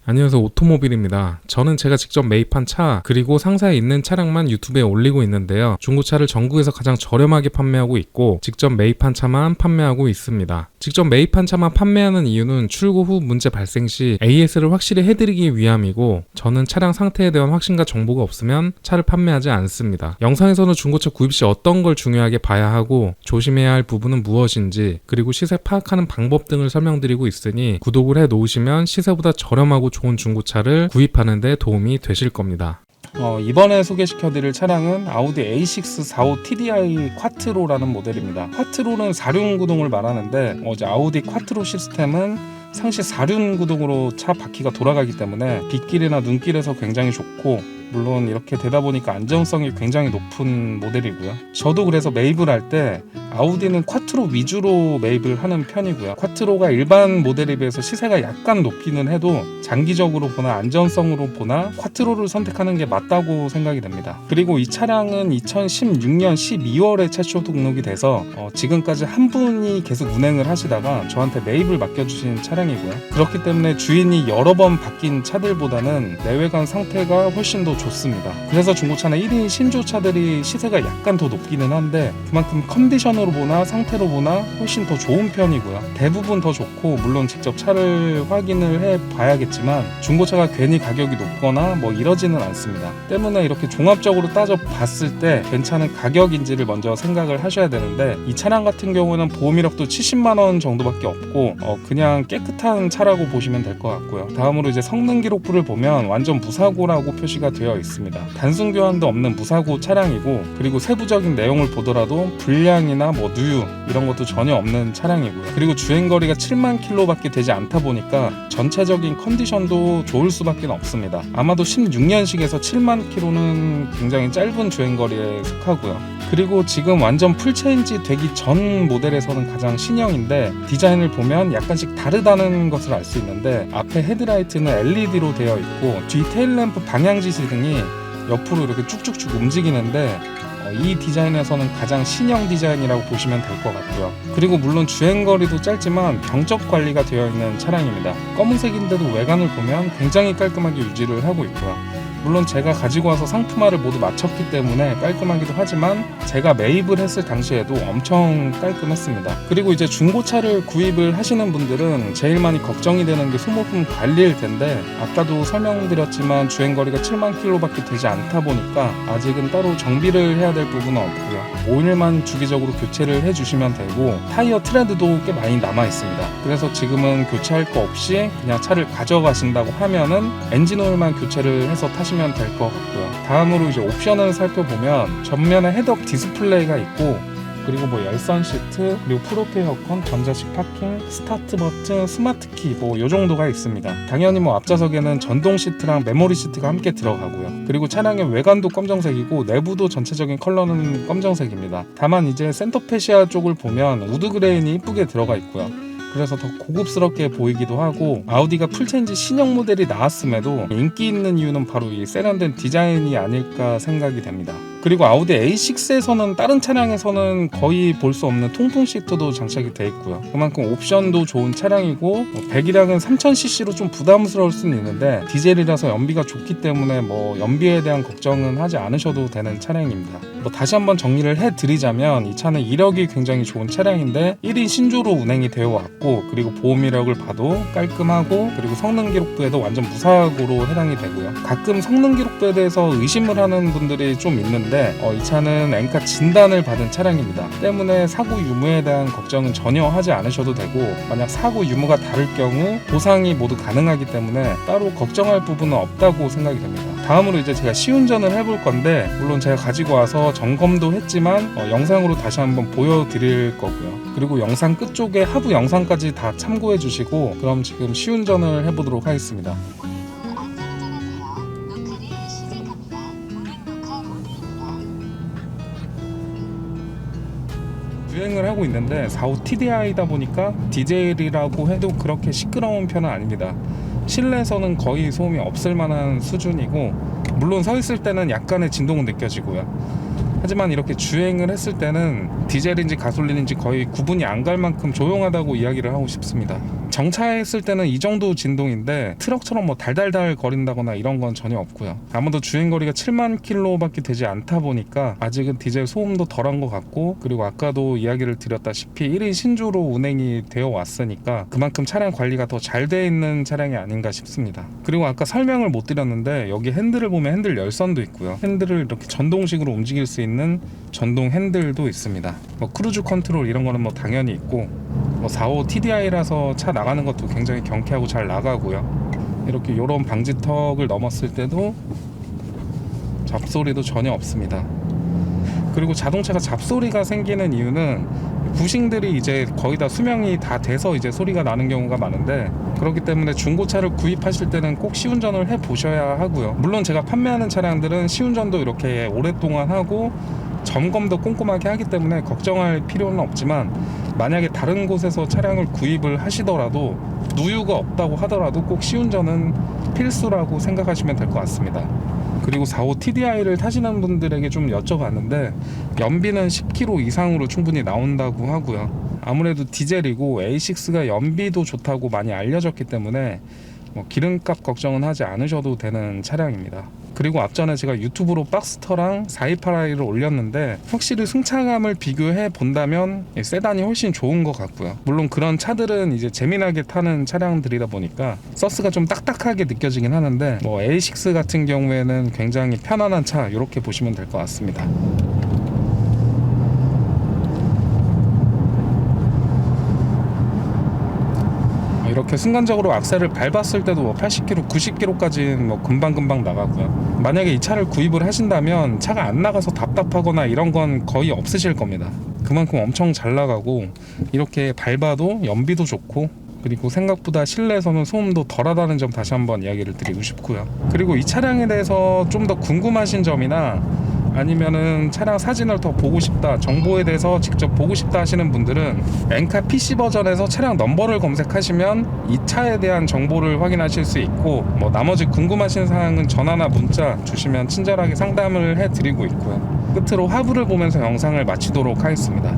안녕하세요, 오토모빌입니다. 저는 제가 직접 매입한 차 그리고 상사에 있는 차량만 유튜브에 올리고 있는데요. 중고차를 전국에서 가장 저렴하게 판매하고 있고 직접 매입한 차만 판매하고 있습니다. 직접 매입한 차만 판매하는 이유는 출고 후 문제 발생 시 AS를 확실히 해드리기 위함이고, 저는 차량 상태에 대한 확신과 정보가 없으면 차를 판매하지 않습니다. 영상에서는 중고차 구입 시 어떤 걸 중요하게 봐야 하고 조심해야 할 부분은 무엇인지, 그리고 시세 파악하는 방법 등을 설명드리고 있으니 구독을 해 놓으시면 시세보다 저렴하고 좋은 중고차를 구입하는 데 도움이 되실 겁니다. 이번에 소개시켜드릴 차량은 아우디 A6 45 TDI 쿼트로라는 모델입니다. 쿼트로는 4륜 구동을 말하는데 이제 아우디 쿼트로 시스템은 상시 4륜 구동으로 차 바퀴가 돌아가기 때문에 빗길이나 눈길에서 굉장히 좋고, 물론 이렇게 되다 보니까 안정성이 굉장히 높은 모델이고요. 저도 그래서 매입을 할 때 아우디는 쿼트로 위주로 매입을 하는 편이고요. 쿼트로가 일반 모델에 비해서 시세가 약간 높기는 해도 장기적으로 보나 안전성으로 보나 쿼트로를 선택하는 게 맞다고 생각이 됩니다. 그리고 이 차량은 2016년 12월에 최초 등록이 돼서 지금까지 한 분이 계속 운행을 하시다가 저한테 매입을 맡겨주신 차량이고요. 그렇기 때문에 주인이 여러 번 바뀐 차들보다는 내외관 상태가 훨씬 더 좋습니다. 그래서 중고차나 1인 신조차들이 시세가 약간 더 높기는 한데 그만큼 컨디션으로 보나 상태로 보나 훨씬 더 좋은 편이고요. 대부분 더 좋고, 물론 직접 차를 확인을 해 봐야겠지만 중고차가 괜히 가격이 높거나 이러지는 않습니다. 때문에 이렇게 종합적으로 따져 봤을 때 괜찮은 가격인지를 먼저 생각을 하셔야 되는데, 이 차량 같은 경우는 보험 이력도 70만 원 정도밖에 없고 그냥 깨끗한 차라고 보시면 될 것 같고요. 다음으로 이제 성능 기록부를 보면 완전 무사고라고 표시가 되어 있습니다. 단순 교환도 없는 무사고 차량이고, 그리고 세부적인 내용을 보더라도 불량이나 누유 이런 것도 전혀 없는 차량이고요. 그리고 주행거리가 7만 킬로밖에 되지 않다 보니까 전체적인 컨디션도 좋을 수밖에 없습니다. 아마도 16년식에서 7만 킬로는 굉장히 짧은 주행거리에 속하고요. 그리고 지금 완전 풀체인지 되기 전 모델에서는 가장 신형인데, 디자인을 보면 약간씩 다르다는 것을 알 수 있는데, 앞에 헤드라이트는 LED로 되어 있고 뒤 테일램프 방향지시 등이 옆으로 이렇게 쭉쭉쭉 움직이는데 이 디자인에서는 가장 신형 디자인이라고 보시면 될 것 같고요. 그리고 물론 주행거리도 짧지만 병적 관리가 되어 있는 차량입니다. 검은색인데도 외관을 보면 굉장히 깔끔하게 유지를 하고 있고요. 물론 제가 가지고 와서 상품화를 모두 마쳤기 때문에 깔끔하기도 하지만 제가 매입을 했을 당시에도 엄청 깔끔했습니다. 그리고 이제 중고차를 구입을 하시는 분들은 제일 많이 걱정이 되는 게 소모품 관리일 텐데, 아까도 설명드렸지만 주행거리가 7만 킬로밖에 되지 않다 보니까 아직은 따로 정비를 해야 될 부분은 없고요. 오일만 주기적으로 교체를 해주시면 되고, 타이어 트레드도 꽤 많이 남아 있습니다. 그래서 지금은 교체할 거 없이 그냥 차를 가져가신다고 하면은 엔진 오일만 교체를 해서 타시면 될 것 같고요. 다음으로 이제 옵션을 살펴보면 전면에 헤드업 디스플레이가 있고, 그리고 열선 시트, 그리고 프로테 에어컨, 전자식 파킹, 스타트 버튼, 스마트 키 요 정도가 있습니다. 당연히 앞좌석에는 전동 시트랑 메모리 시트가 함께 들어가고요. 그리고 차량의 외관도 검정색이고 내부도 전체적인 컬러는 검정색입니다. 다만 이제 센터 페시아 쪽을 보면 우드 그레인이 이쁘게 들어가 있고요. 그래서 더 고급스럽게 보이기도 하고, 아우디가 풀체인지 신형 모델이 나왔음에도 인기 있는 이유는 바로 이 세련된 디자인이 아닐까 생각이 됩니다. 그리고 아우디 A6에서는 다른 차량에서는 거의 볼 수 없는 통풍 시트도 장착이 되어 있고요. 그만큼 옵션도 좋은 차량이고, 배기량은 3000cc로 좀 부담스러울 수는 있는데 디젤이라서 연비가 좋기 때문에 연비에 대한 걱정은 하지 않으셔도 되는 차량입니다. 다시 한번 정리를 해드리자면 이 차는 이력이 굉장히 좋은 차량인데 1인 신조로 운행이 되어 왔고, 그리고 보험 이력을 봐도 깔끔하고, 그리고 성능 기록부에도 완전 무사고로 해당이 되고요. 가끔 성능 기록부에 대해서 의심을 하는 분들이 좀 있는데 이 차는 엔카 진단을 받은 차량입니다. 때문에 사고 유무에 대한 걱정은 전혀 하지 않으셔도 되고, 만약 사고 유무가 다를 경우 보상이 모두 가능하기 때문에 따로 걱정할 부분은 없다고 생각이 됩니다. 다음으로 이제 제가 시운전을 해볼 건데, 물론 제가 가지고 와서 점검도 했지만 영상으로 다시 한번 보여드릴 거고요. 그리고 영상 끝쪽에 하부 영상까지 다 참고해 주시고, 그럼 지금 시운전을 해보도록 하겠습니다. 유행을 하고 있는데 45 TDI다 보니까 디젤이라고 해도 그렇게 시끄러운 편은 아닙니다. 실내에서는 거의 소음이 없을 만한 수준이고, 물론 서 있을 때는 약간의 진동은 느껴지고요. 하지만 이렇게 주행을 했을 때는 디젤인지 가솔린인지 거의 구분이 안 갈 만큼 조용하다고 이야기를 하고 싶습니다. 정차했을 때는 이 정도 진동인데 트럭처럼 뭐 달달달 거린다거나 이런 건 전혀 없고요. 아무도 주행거리가 7만 킬로밖에 되지 않다 보니까 아직은 디젤 소음도 덜한 것 같고, 그리고 아까도 이야기를 드렸다시피 1인 신조로 운행이 되어 왔으니까 그만큼 차량 관리가 더 잘 돼 있는 차량이 아닌가 싶습니다. 그리고 아까 설명을 못 드렸는데 여기 핸들을 보면 핸들 열선도 있고요. 핸들을 이렇게 전동식으로 움직일 수 있는 전동 핸들도 있습니다. 뭐 크루즈 컨트롤 이런 거는 뭐 당연히 있고, 뭐 45 TDI라서 차 나가는 것도 굉장히 경쾌하고 잘 나가고요. 이렇게 요런 방지턱을 넘었을 때도 잡소리도 전혀 없습니다. 그리고 자동차가 잡소리가 생기는 이유는 부싱들이 이제 거의 다 수명이 다 돼서 이제 소리가 나는 경우가 많은데, 그렇기 때문에 중고차를 구입하실 때는 꼭 시운전을 해 보셔야 하고요. 물론 제가 판매하는 차량들은 시운전도 이렇게 오랫동안 하고 점검도 꼼꼼하게 하기 때문에 걱정할 필요는 없지만, 만약에 다른 곳에서 차량을 구입을 하시더라도 누유가 없다고 하더라도 꼭 시운전은 필수라고 생각하시면 될 것 같습니다. 그리고 45 TDI를 타시는 분들에게 좀 여쭤봤는데 연비는 10km 이상으로 충분히 나온다고 하고요. 아무래도 디젤이고 A6가 연비도 좋다고 많이 알려졌기 때문에 뭐 기름값 걱정은 하지 않으셔도 되는 차량입니다. 그리고 앞전에 제가 유튜브로 박스터랑 428i를 올렸는데 확실히 승차감을 비교해 본다면 세단이 훨씬 좋은 것 같고요. 물론 그런 차들은 이제 재미나게 타는 차량들이다 보니까 서스가 좀 딱딱하게 느껴지긴 하는데, 뭐 A6 같은 경우에는 굉장히 편안한 차, 이렇게 보시면 될 것 같습니다. 이렇게 순간적으로 악셀을 밟았을 때도 뭐 80km, 90km까지는 뭐 금방금방 나가고요. 만약에 이 차를 구입을 하신다면 차가 안 나가서 답답하거나 이런 건 거의 없으실 겁니다. 그만큼 엄청 잘 나가고, 이렇게 밟아도 연비도 좋고, 그리고 생각보다 실내에서는 소음도 덜하다는 점 다시 한번 이야기를 드리고 싶고요. 그리고 이 차량에 대해서 좀 더 궁금하신 점이나 아니면은 차량 사진을 더 보고 싶다, 정보에 대해서 직접 보고 싶다 하시는 분들은 엔카 PC 버전에서 차량 넘버를 검색하시면 이 차에 대한 정보를 확인하실 수 있고, 뭐 나머지 궁금하신 사항은 전화나 문자 주시면 친절하게 상담을 해드리고 있고요. 끝으로 하부를 보면서 영상을 마치도록 하겠습니다.